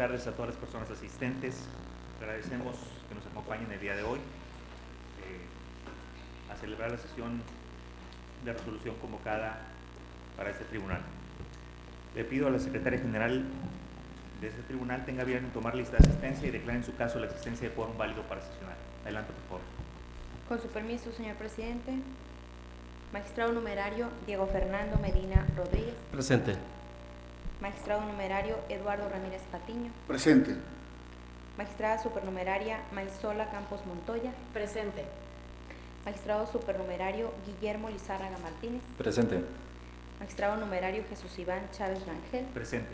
tardes a todas las personas asistentes. Agradecemos que nos acompañen el día de hoy a celebrar la sesión de resolución convocada para este tribunal. Le pido a la secretaria general de este tribunal tenga bien en tomar lista de asistencia y declare en su caso la existencia de quórum válido para sesionar. Adelante, por favor. Con su permiso, señor presidente. Magistrado numerario Diego Fernando Medina Rodríguez. Presente. Magistrado numerario Eduardo Ramírez Patiño. Presente. Magistrada supernumeraria Maisola Campos Montoya. Presente. Magistrado supernumerario Guillermo Lizárraga Martínez. Presente. Magistrado numerario Jesús Iván Chávez Rangel. Presente.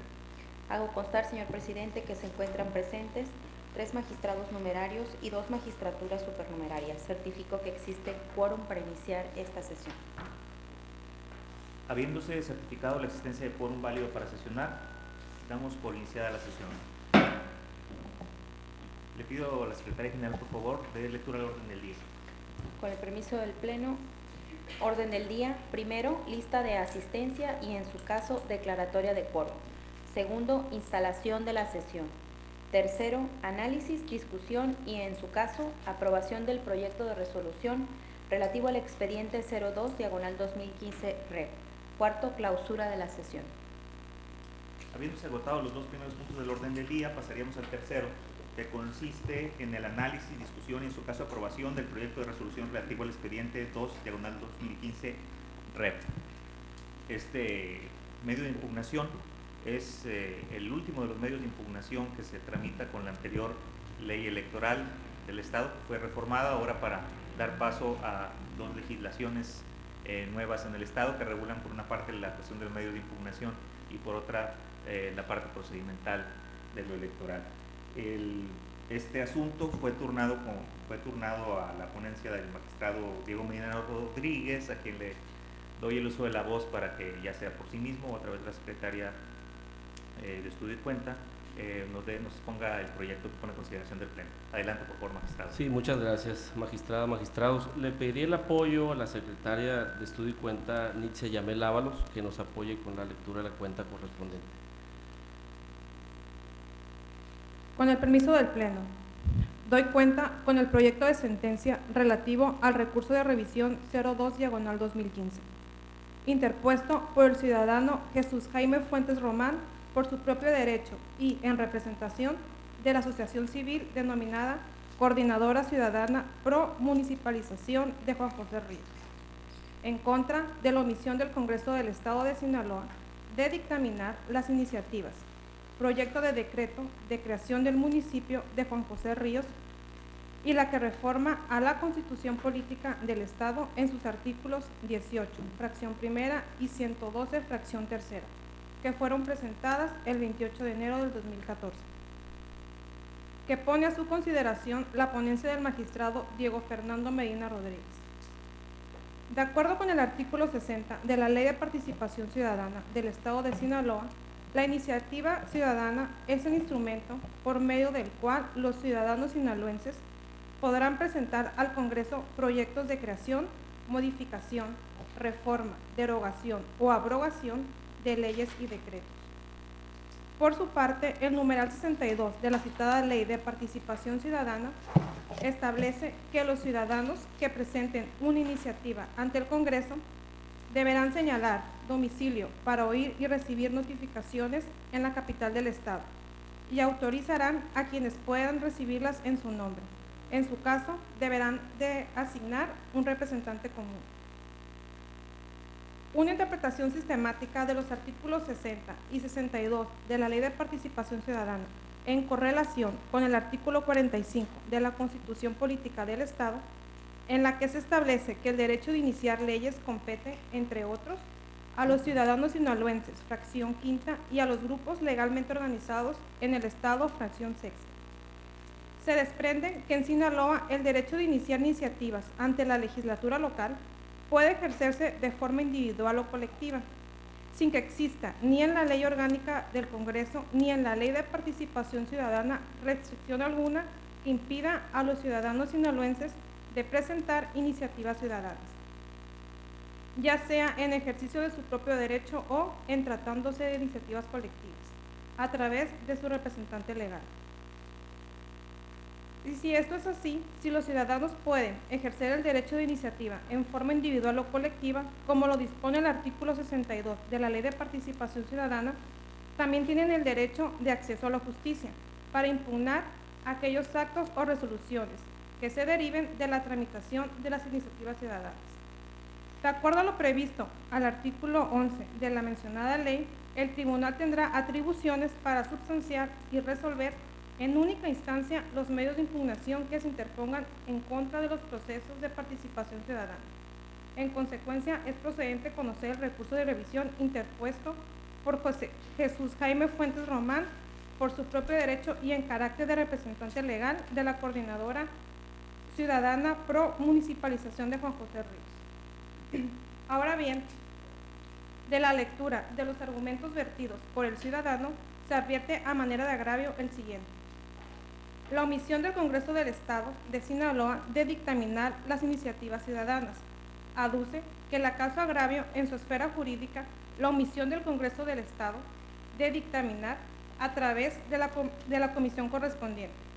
Hago constar, señor presidente, que se encuentran presentes 3 magistrados numerarios y 2 magistraturas supernumerarias. Certifico que existe quórum para iniciar esta sesión. Habiéndose certificado la existencia de quórum válido para sesionar, damos por iniciada la sesión. Le pido a la secretaria general, por favor, dé lectura al orden del día. Con el permiso del Pleno, orden del día. Primero, lista de asistencia y, en su caso, declaratoria de quórum. Segundo, instalación de la sesión. Tercero, análisis, discusión y, en su caso, aprobación del proyecto de resolución relativo al expediente 02/2015 REP. Cuarto, clausura de la sesión. Habiéndose agotado los 2 primeros puntos del orden del día, pasaríamos al tercero, que consiste en el análisis, discusión y, en su caso, aprobación del proyecto de resolución relativo al expediente 2/2015 REP. Este medio de impugnación es el último de los medios de impugnación que se tramita con la anterior ley electoral del Estado, que fue reformada ahora para dar paso a 2 legislaciones nuevas en el Estado que regulan por una parte la cuestión del medio de impugnación y por otra la parte procedimental de lo electoral. Este asunto fue turnado a la ponencia del magistrado Diego Medina Rodríguez, a quien le doy el uso de la voz para que, ya sea por sí mismo o a través de la secretaria de Estudio y Cuenta, nos exponga el proyecto que pone en consideración del Pleno. Adelante, por favor, magistrado. Sí, muchas gracias, magistrada, magistrados. Le pediría el apoyo a la secretaria de Estudio y Cuenta, Nitzia Yamel Ábalos, que nos apoye con la lectura de la cuenta correspondiente. Con el permiso del Pleno, doy cuenta con el proyecto de sentencia relativo al recurso de revisión 02/2015, interpuesto por el ciudadano Jesús Jaime Fuentes Román por su propio derecho y en representación de la asociación civil denominada Coordinadora Ciudadana Pro Municipalización de Juan José Ríos, en contra de la omisión del Congreso del Estado de Sinaloa de dictaminar las iniciativas proyecto de decreto de creación del municipio de Juan José Ríos y la que reforma a la Constitución Política del Estado en sus artículos 18, fracción primera y 112, fracción tercera, que fueron presentadas el 28 de enero del 2014, que pone a su consideración la ponencia del magistrado Diego Fernando Medina Rodríguez. De acuerdo con el artículo 60 de la Ley de Participación Ciudadana del Estado de Sinaloa, la iniciativa ciudadana es el instrumento por medio del cual los ciudadanos sinaloenses podrán presentar al Congreso proyectos de creación, modificación, reforma, derogación o abrogación de leyes y decretos. Por su parte, el numeral 62 de la citada Ley de Participación Ciudadana establece que los ciudadanos que presenten una iniciativa ante el Congreso deberán señalar domicilio para oír y recibir notificaciones en la capital del Estado y autorizarán a quienes puedan recibirlas en su nombre. En su caso, deberán de asignar un representante común. Una interpretación sistemática de los artículos 60 y 62 de la Ley de Participación Ciudadana, en correlación con el artículo 45 de la Constitución Política del Estado, en la que se establece que el derecho de iniciar leyes compete, entre otros, a los ciudadanos sinaloenses, fracción quinta, y a los grupos legalmente organizados en el Estado, fracción sexta. Se desprende que en Sinaloa el derecho de iniciar iniciativas ante la legislatura local puede ejercerse de forma individual o colectiva, sin que exista ni en la Ley Orgánica del Congreso ni en la Ley de Participación Ciudadana restricción alguna que impida a los ciudadanos sinaloenses de presentar iniciativas ciudadanas, ya sea en ejercicio de su propio derecho o en tratándose de iniciativas colectivas. a través de su representante legal. Y si esto es así, si los ciudadanos pueden ejercer el derecho de iniciativa en forma individual o colectiva, como lo dispone el artículo 62 de la Ley de Participación Ciudadana, también tienen el derecho de acceso a la justicia para impugnar aquellos actos o resoluciones que se deriven de la tramitación de las iniciativas ciudadanas. De acuerdo a lo previsto al artículo 11 de la mencionada ley, el tribunal tendrá atribuciones para substanciar y resolver en única instancia los medios de impugnación que se interpongan en contra de los procesos de participación ciudadana. En consecuencia, es procedente conocer el recurso de revisión interpuesto por Jesús Jaime Fuentes Román por su propio derecho y en carácter de representante legal de la Coordinadora Ciudadana Pro Municipalización de Juan José Ríos. Ahora bien, de la lectura de los argumentos vertidos por el ciudadano, se advierte a manera de agravio el siguiente. La omisión del Congreso del Estado de Sinaloa de dictaminar las iniciativas ciudadanas. Aduce que el acaso agravio en su esfera jurídica, la omisión del Congreso del Estado de dictaminar a través de la comisión correspondiente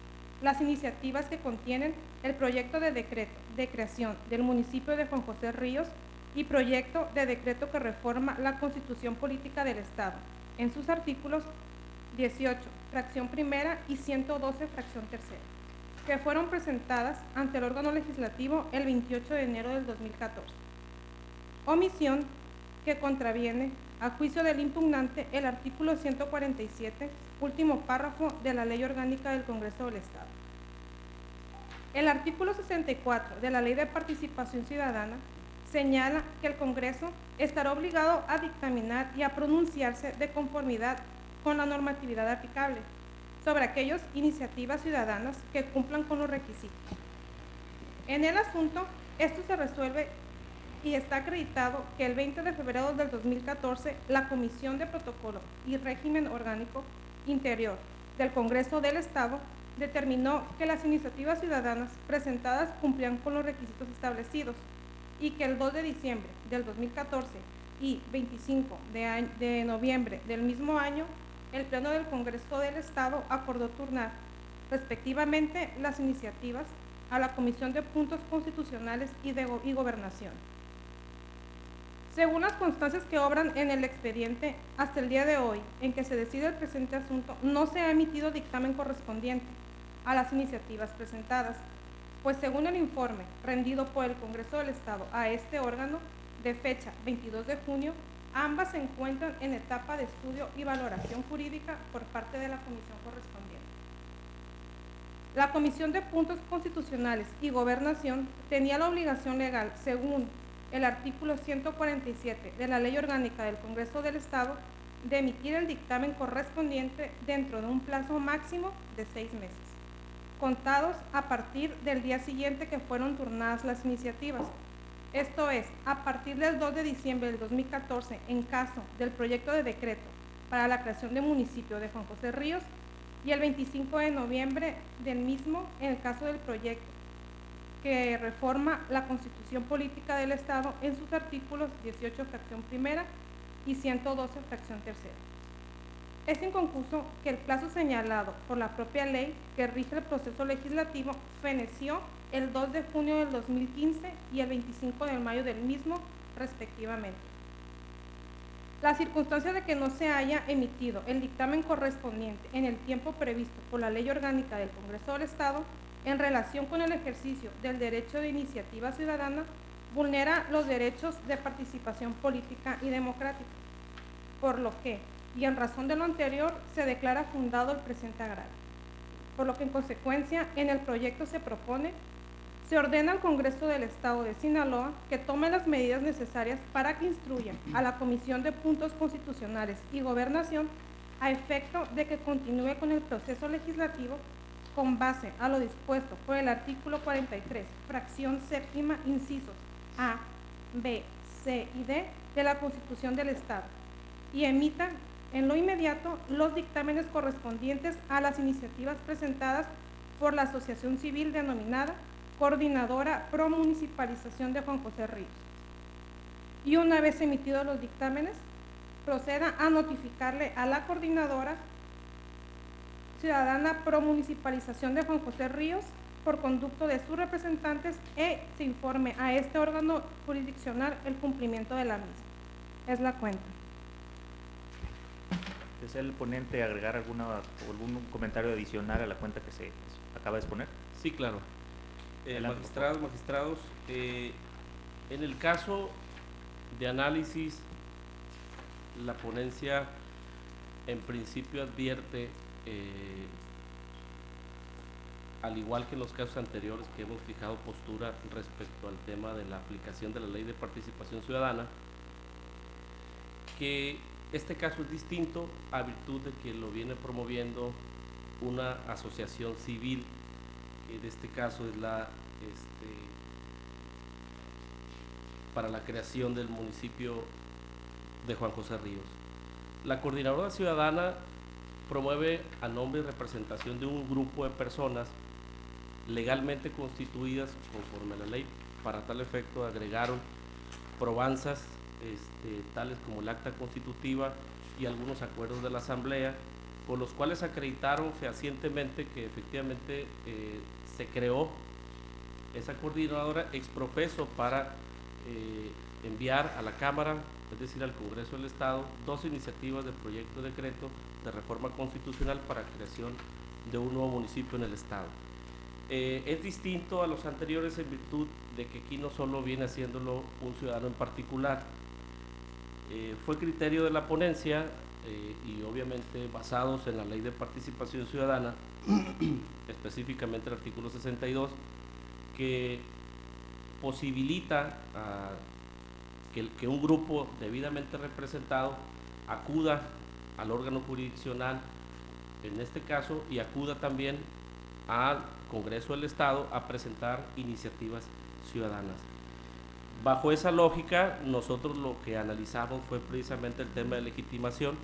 las iniciativas que contienen el proyecto de decreto de creación del municipio de Juan José Ríos y proyecto de decreto que reforma la Constitución Política del Estado en sus artículos 18, fracción primera y 112, fracción tercera, que fueron presentadas ante el órgano legislativo el 28 de enero del 2014. Omisión que contraviene, a juicio del impugnante, el artículo 147, último párrafo de la Ley Orgánica del Congreso del Estado. El artículo 64 de la Ley de Participación Ciudadana señala que el Congreso estará obligado a dictaminar y a pronunciarse de conformidad con la normatividad aplicable sobre aquellas iniciativas ciudadanas que cumplan con los requisitos. En el asunto, esto se resuelve y está acreditado que el 20 de febrero del 2014 la Comisión de Protocolo y Régimen Orgánico Interior del Congreso del Estado determinó que las iniciativas ciudadanas presentadas cumplían con los requisitos establecidos y que el 2 de diciembre del 2014 y 25 de noviembre del mismo año, el Pleno del Congreso del Estado acordó turnar respectivamente las iniciativas a la Comisión de Puntos Constitucionales y Gobernación. Según las constancias que obran en el expediente, hasta el día de hoy, en que se decide el presente asunto, no se ha emitido dictamen correspondiente a las iniciativas presentadas, pues según el informe rendido por el Congreso del Estado a este órgano, de fecha 22 de junio, ambas se encuentran en etapa de estudio y valoración jurídica por parte de la comisión correspondiente. La Comisión de Puntos Constitucionales y Gobernación tenía la obligación legal, según el artículo 147 de la Ley Orgánica del Congreso del Estado, de emitir el dictamen correspondiente dentro de un plazo máximo de 6 meses, contados a partir del día siguiente que fueron turnadas las iniciativas. Esto es, a partir del 2 de diciembre del 2014, en caso del proyecto de decreto para la creación del municipio de Juan José Ríos, y el 25 de noviembre del mismo, en el caso del proyecto que reforma la Constitución Política del Estado en sus artículos 18, fracción primera, y 112, fracción tercera. Es inconcluso que el plazo señalado por la propia ley que rige el proceso legislativo feneció el 2 de junio del 2015 y el 25 de mayo del mismo, respectivamente. La circunstancia de que no se haya emitido el dictamen correspondiente en el tiempo previsto por la Ley Orgánica del Congreso del Estado en relación con el ejercicio del derecho de iniciativa ciudadana vulnera los derechos de participación política y democrática, por lo que, y en razón de lo anterior, se declara fundado el presente agravio. Por lo que, en consecuencia, en el proyecto se propone, se ordena al Congreso del Estado de Sinaloa que tome las medidas necesarias para que instruya a la Comisión de Puntos Constitucionales y Gobernación a efecto de que continúe con el proceso legislativo con base a lo dispuesto por el artículo 43, fracción séptima, incisos A, B, C y D de la Constitución del Estado, y emita en lo inmediato los dictámenes correspondientes a las iniciativas presentadas por la asociación civil denominada Coordinadora Pro Municipalización de Juan José Ríos. Y una vez emitidos los dictámenes, proceda a notificarle a la coordinadora ciudadana pro municipalización de Juan José Ríos por conducto de sus representantes se informe a este órgano jurisdiccional el cumplimiento de la misma. Es la cuenta. ¿Desea el ponente agregar algún comentario adicional a la cuenta que se acaba de exponer? Sí, claro. Adelante, Magistrados, en el caso de análisis, la ponencia en principio advierte, al igual que en los casos anteriores que hemos fijado postura respecto al tema de la aplicación de la Ley de Participación Ciudadana, que este caso es distinto a virtud de que lo viene promoviendo una asociación civil, que en este caso es para la creación del municipio de Juan José Ríos. La Coordinadora Ciudadana promueve a nombre y representación de un grupo de personas legalmente constituidas conforme a la ley. Para tal efecto agregaron probanzas tales como el acta constitutiva y algunos acuerdos de la Asamblea, con los cuales acreditaron fehacientemente que efectivamente se creó esa coordinadora exprofeso para enviar a la Cámara, es decir, al Congreso del Estado, 2 iniciativas de proyecto de decreto de reforma constitucional para creación de un nuevo municipio en el Estado. Es distinto a los anteriores en virtud de que aquí no solo viene haciéndolo un ciudadano en particular. Fue criterio de la ponencia y obviamente basados en la Ley de Participación Ciudadana, específicamente el artículo 62, que posibilita que un grupo debidamente representado acuda al órgano jurisdiccional en este caso y acuda también al Congreso del Estado a presentar iniciativas ciudadanas. Bajo esa lógica, nosotros lo que analizamos fue precisamente el tema de legitimación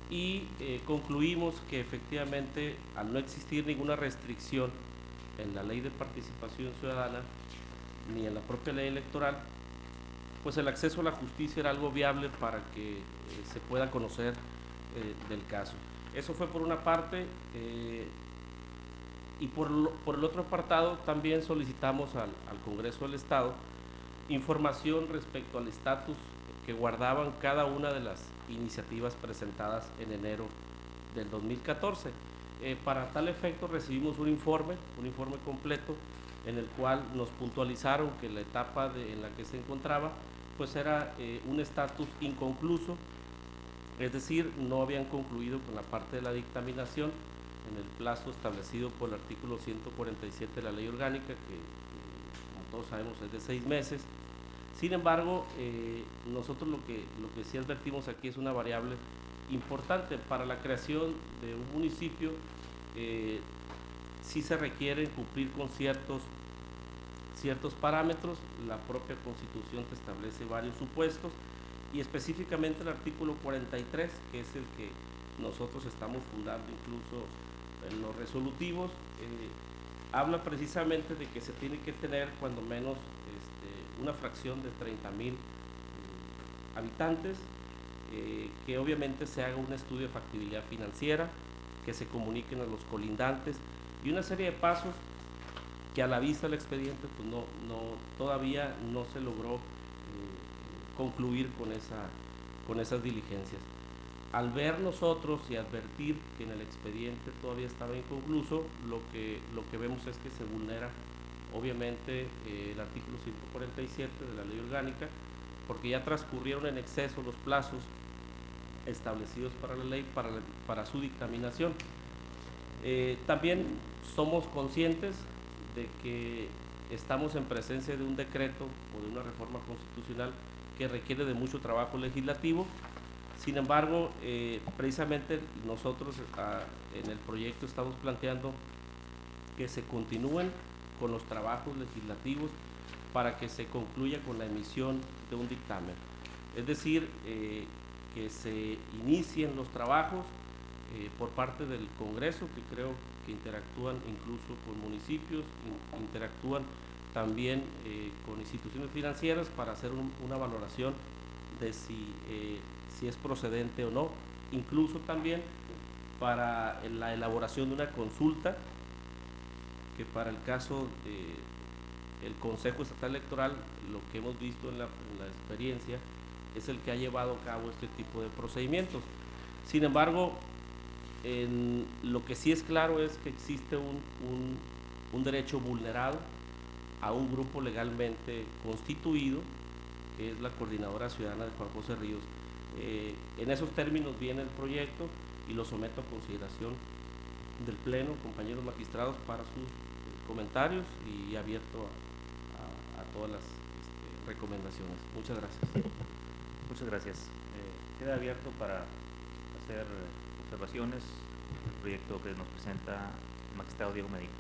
y concluimos que efectivamente, al no existir ninguna restricción en la Ley de Participación Ciudadana ni en la propia ley electoral, pues el acceso a la justicia era algo viable para que se pueda conocer del caso. Eso fue por una parte, y por el otro apartado también solicitamos al Congreso del Estado información respecto al estatus que guardaban cada una de las iniciativas presentadas en enero del 2014. Para tal efecto recibimos un informe completo en el cual nos puntualizaron que la etapa en la que se encontraba pues era un estatus inconcluso, es decir, no habían concluido con la parte de la dictaminación en el plazo establecido por el artículo 147 de la Ley Orgánica, que como todos sabemos es de 6 meses. Sin embargo, nosotros lo que sí advertimos aquí es una variable importante para la creación de un municipio. Sí se requiere cumplir con ciertos parámetros. La propia Constitución te establece varios supuestos y específicamente el artículo 43, que es el que nosotros estamos fundando incluso en los resolutivos, habla precisamente de que se tiene que tener cuando menos una fracción de 30,000 habitantes, que obviamente se haga un estudio de factibilidad financiera, que se comuniquen a los colindantes y una serie de pasos que a la vista del expediente pues todavía no se logró concluir con esas diligencias. Al ver nosotros y advertir que en el expediente todavía estaba inconcluso, lo que vemos es que se vulnera obviamente el artículo 147 de la Ley Orgánica, porque ya transcurrieron en exceso los plazos establecidos para la ley para su dictaminación. También somos conscientes de que estamos en presencia de un decreto o de una reforma constitucional que requiere de mucho trabajo legislativo. Sin embargo, precisamente nosotros en el proyecto estamos planteando que se continúen con los trabajos legislativos para que se concluya con la emisión de un dictamen. Es decir, que se inicien los trabajos por parte del Congreso, que creo que interactúan incluso con municipios, interactúan también con instituciones financieras para hacer una valoración de si es procedente o no. Incluso también para la elaboración de una consulta que para el caso del Consejo Estatal Electoral, lo que hemos visto en la experiencia, es el que ha llevado a cabo este tipo de procedimientos. Sin embargo, lo que sí es claro es que existe un derecho vulnerado a un grupo legalmente constituido, que es la Coordinadora Ciudadana de Juan José Ríos. En esos términos viene el proyecto y lo someto a consideración del Pleno, compañeros magistrados, para sus comentarios y abierto a todas las recomendaciones. Muchas gracias. Muchas gracias. Queda abierto para hacer observaciones el proyecto que nos presenta el magistrado Diego Medina.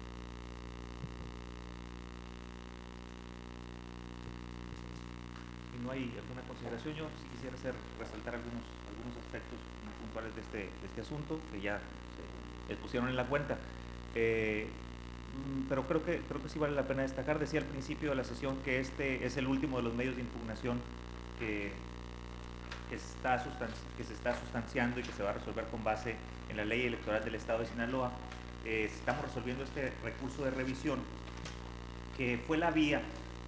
Si no hay alguna consideración, yo sí quisiera resaltar algunos aspectos muy puntuales de este asunto que ya se pusieron en la cuenta. Pero creo que sí vale la pena destacar. Decía al principio de la sesión que este es el último de los medios de impugnación que se está sustanciando y que se va a resolver con base en la ley electoral del Estado de Sinaloa. Estamos resolviendo este recurso de revisión, que fue la vía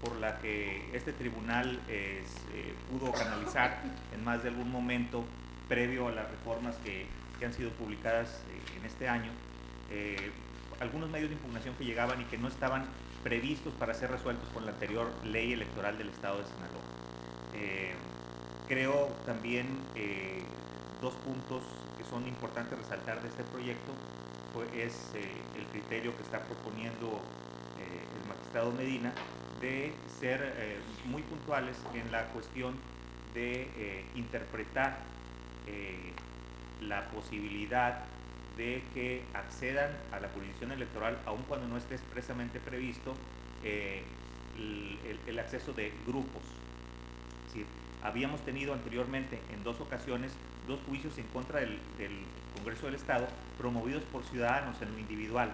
por la que este tribunal pudo canalizar en más de algún momento, previo a las reformas que han sido publicadas en este año, algunos medios de impugnación que llegaban y que no estaban previstos para ser resueltos con la anterior ley electoral del Estado de Sinaloa. Creo también dos puntos que son importantes resaltar de este proyecto, es el criterio que está proponiendo el magistrado Medina de ser muy puntuales en la cuestión de interpretar la posibilidad de que accedan a la jurisdicción electoral, aun cuando no esté expresamente previsto el acceso de grupos. Es decir, habíamos tenido anteriormente en 2 ocasiones 2 juicios en contra del Congreso del Estado promovidos por ciudadanos en lo individual.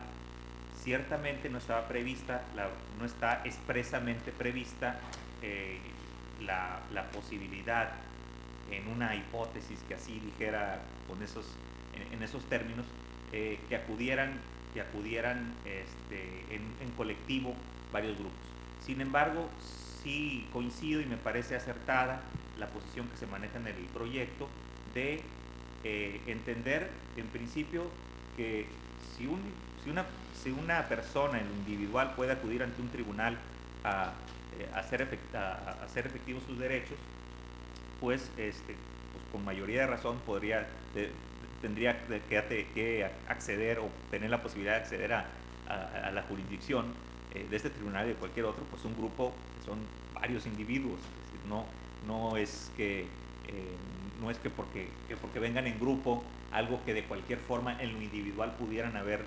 Ciertamente no estaba prevista, no está expresamente prevista la posibilidad, en una hipótesis que así dijera en esos términos, que acudieran en colectivo varios grupos. Sin embargo, sí coincido y me parece acertada la posición que se maneja en el proyecto de entender en principio que si una persona en lo individual puede acudir ante un tribunal a hacer efectivos sus derechos, pues con mayoría de razón tendría que acceder o tener la posibilidad de acceder a la jurisdicción de este tribunal y de cualquier otro, pues un grupo que son varios individuos. Es decir, no es que porque vengan en grupo, algo que de cualquier forma en lo individual pudieran haber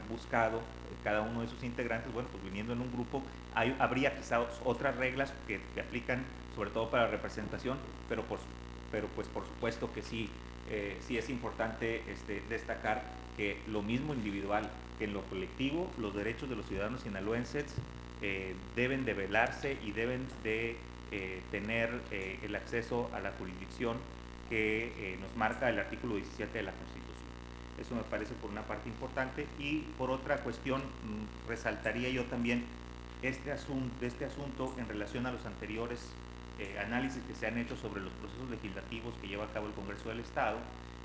buscado cada uno de sus integrantes. Bueno, pues viniendo en un grupo habría quizás otras reglas que aplican sobre todo para la representación, pero pues por supuesto que sí es importante destacar que lo mismo individual que en lo colectivo, los derechos de los ciudadanos sinaloenses deben de velarse y deben de tener el acceso a la jurisdicción que nos marca el artículo 17 de la Constitución. Eso me parece por una parte importante, y por otra cuestión resaltaría yo también este asunto en relación a los anteriores análisis que se han hecho sobre los procesos legislativos que lleva a cabo el Congreso del Estado.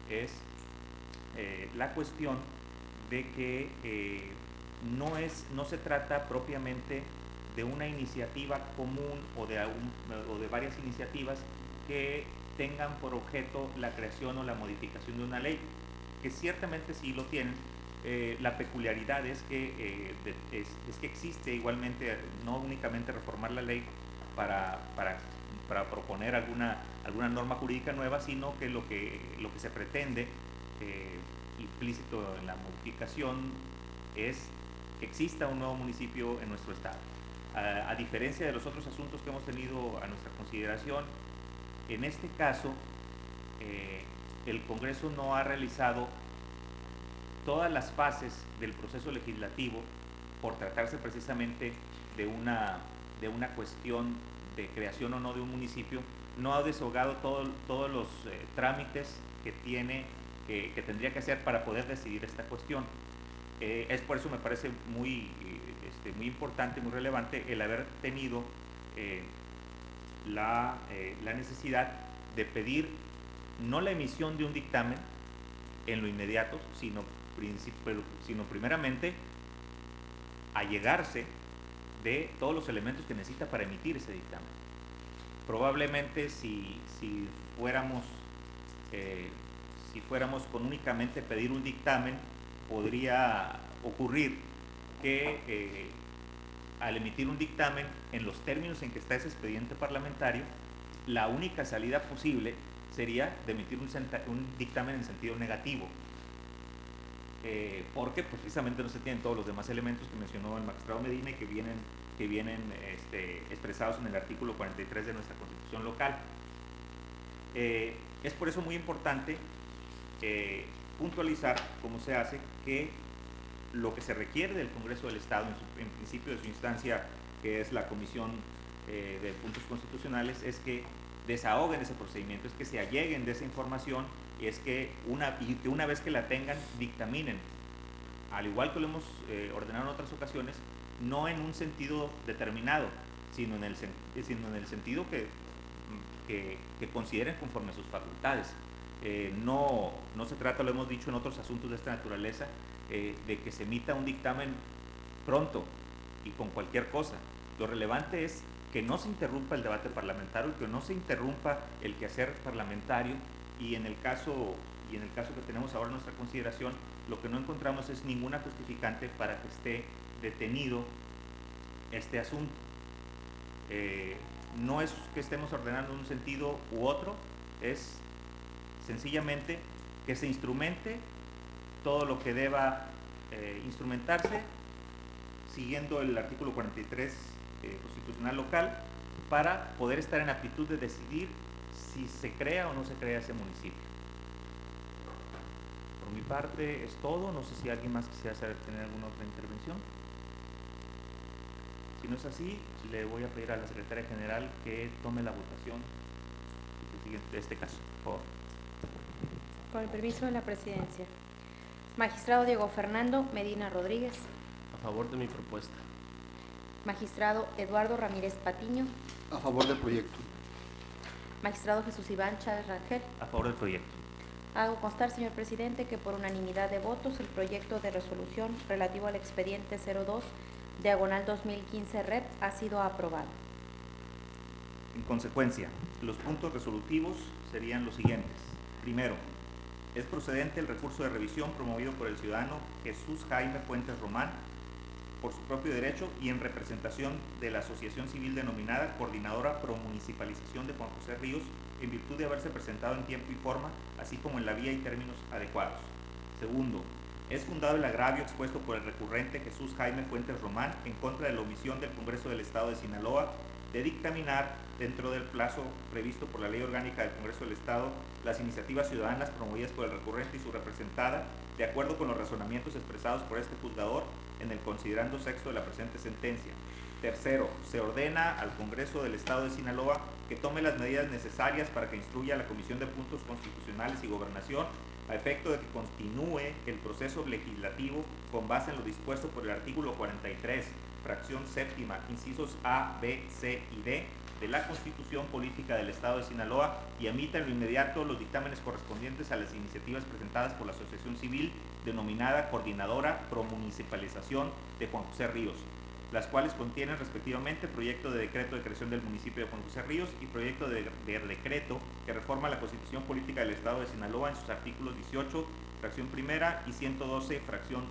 Es la cuestión de que no se trata propiamente de una iniciativa común o de varias iniciativas que tengan por objeto la creación o la modificación de una ley, que ciertamente sí lo tienen. La peculiaridad es que existe igualmente, no únicamente reformar la ley para proponer alguna norma jurídica nueva, sino que lo que se pretende, implícito en la modificación, es que exista un nuevo municipio en nuestro estado. A diferencia de los otros asuntos que hemos tenido a nuestra consideración, en este caso el Congreso no ha realizado todas las fases del proceso legislativo, por tratarse precisamente de una cuestión de creación o no de un municipio. No ha desahogado todos los trámites que tiene que tendría que hacer para poder decidir esta cuestión. Es por eso me parece muy importante, muy relevante el haber tenido la necesidad de pedir no la emisión de un dictamen en lo inmediato, sino primeramente allegarse de todos los elementos que necesita para emitir ese dictamen. Probablemente si fuéramos con únicamente pedir un dictamen, podría ocurrir que al emitir un dictamen en los términos en que está ese expediente parlamentario, la única salida posible sería de emitir un dictamen en sentido negativo, porque pues, precisamente no se tienen todos los demás elementos que mencionó el magistrado Medina y que vienen expresados en el artículo 43 de nuestra Constitución local. Es por eso muy importante puntualizar cómo se hace que lo que se requiere del Congreso del Estado en principio de su instancia, que es la Comisión de Puntos Constitucionales, es que desahoguen ese procedimiento, es que se alleguen de esa información y es que una vez que la tengan, dictaminen, al igual que lo hemos ordenado en otras ocasiones, no en un sentido determinado, sino en el sentido que consideren conforme a sus facultades. No se trata, lo hemos dicho en otros asuntos de esta naturaleza, de que se emita un dictamen pronto y con cualquier cosa. Lo relevante es que no se interrumpa el debate parlamentario, que no se interrumpa el quehacer parlamentario, y en el caso que tenemos ahora en nuestra consideración, lo que no encontramos es ninguna justificante para que esté detenido este asunto. No es que estemos ordenando en un sentido u otro, es sencillamente que se instrumente todo lo que deba instrumentarse siguiendo el artículo 43 constitucional local para poder estar en aptitud de decidir si se crea o no se crea ese municipio. Por mi parte es todo, no sé si alguien más quisiera tener alguna otra intervención. Si no es así, le voy a pedir a la secretaria general que tome la votación de este caso, por favor. Con el permiso de la presidencia. Magistrado Diego Fernando Medina Rodríguez. A favor de mi propuesta. Magistrado Eduardo Ramírez Patiño. A favor del proyecto. Magistrado Jesús Iván Chávez Rangel. A favor del proyecto. Hago constar, señor presidente, que por unanimidad de votos el proyecto de resolución relativo al expediente 02/2015 REP ha sido aprobado. En consecuencia, los puntos resolutivos serían los siguientes. Primero, es procedente el recurso de revisión promovido por el ciudadano Jesús Jaime Fuentes Román por su propio derecho y en representación de la asociación civil denominada Coordinadora Pro Municipalización de Juan José Ríos, en virtud de haberse presentado en tiempo y forma, así como en la vía y términos adecuados. Segundo, es fundado el agravio expuesto por el recurrente Jesús Jaime Fuentes Román en contra de la omisión del Congreso del Estado de Sinaloa de dictaminar, dentro del plazo previsto por la Ley Orgánica del Congreso del Estado, las iniciativas ciudadanas promovidas por el recurrente y su representada, de acuerdo con los razonamientos expresados por este juzgador en el considerando sexto de la presente sentencia. Tercero, se ordena al Congreso del Estado de Sinaloa que tome las medidas necesarias para que instruya a la Comisión de Puntos Constitucionales y Gobernación a efecto de que continúe el proceso legislativo con base en lo dispuesto por el artículo 43, fracción séptima, incisos A, B, C y D de la Constitución Política del Estado de Sinaloa y emita en lo inmediato los dictámenes correspondientes a las iniciativas presentadas por la Asociación Civil denominada Coordinadora Pro Municipalización de Juan José Ríos, las cuales contienen respectivamente proyecto de decreto de creación del municipio de Juan José Ríos y proyecto de decreto que reforma la Constitución Política del Estado de Sinaloa en sus artículos 18, fracción primera y 112, fracción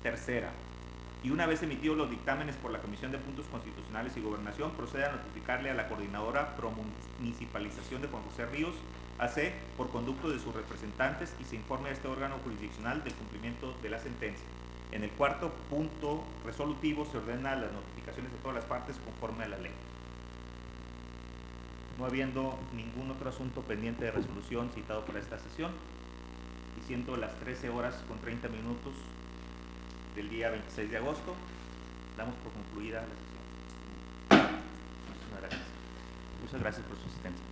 tercera. Y una vez emitidos los dictámenes por la Comisión de Puntos Constitucionales y Gobernación, procede a notificarle a la Coordinadora Pro Municipalización de Juan José Ríos, AC, por conducto de sus representantes y se informe a este órgano jurisdiccional del cumplimiento de la sentencia. En el cuarto punto resolutivo se ordena las notificaciones de todas las partes conforme a la ley. No habiendo ningún otro asunto pendiente de resolución citado para esta sesión, y siendo las 13 horas con 30 minutos del día 26 de agosto, damos por concluida la sesión. Muchas gracias. Muchas gracias por su asistencia.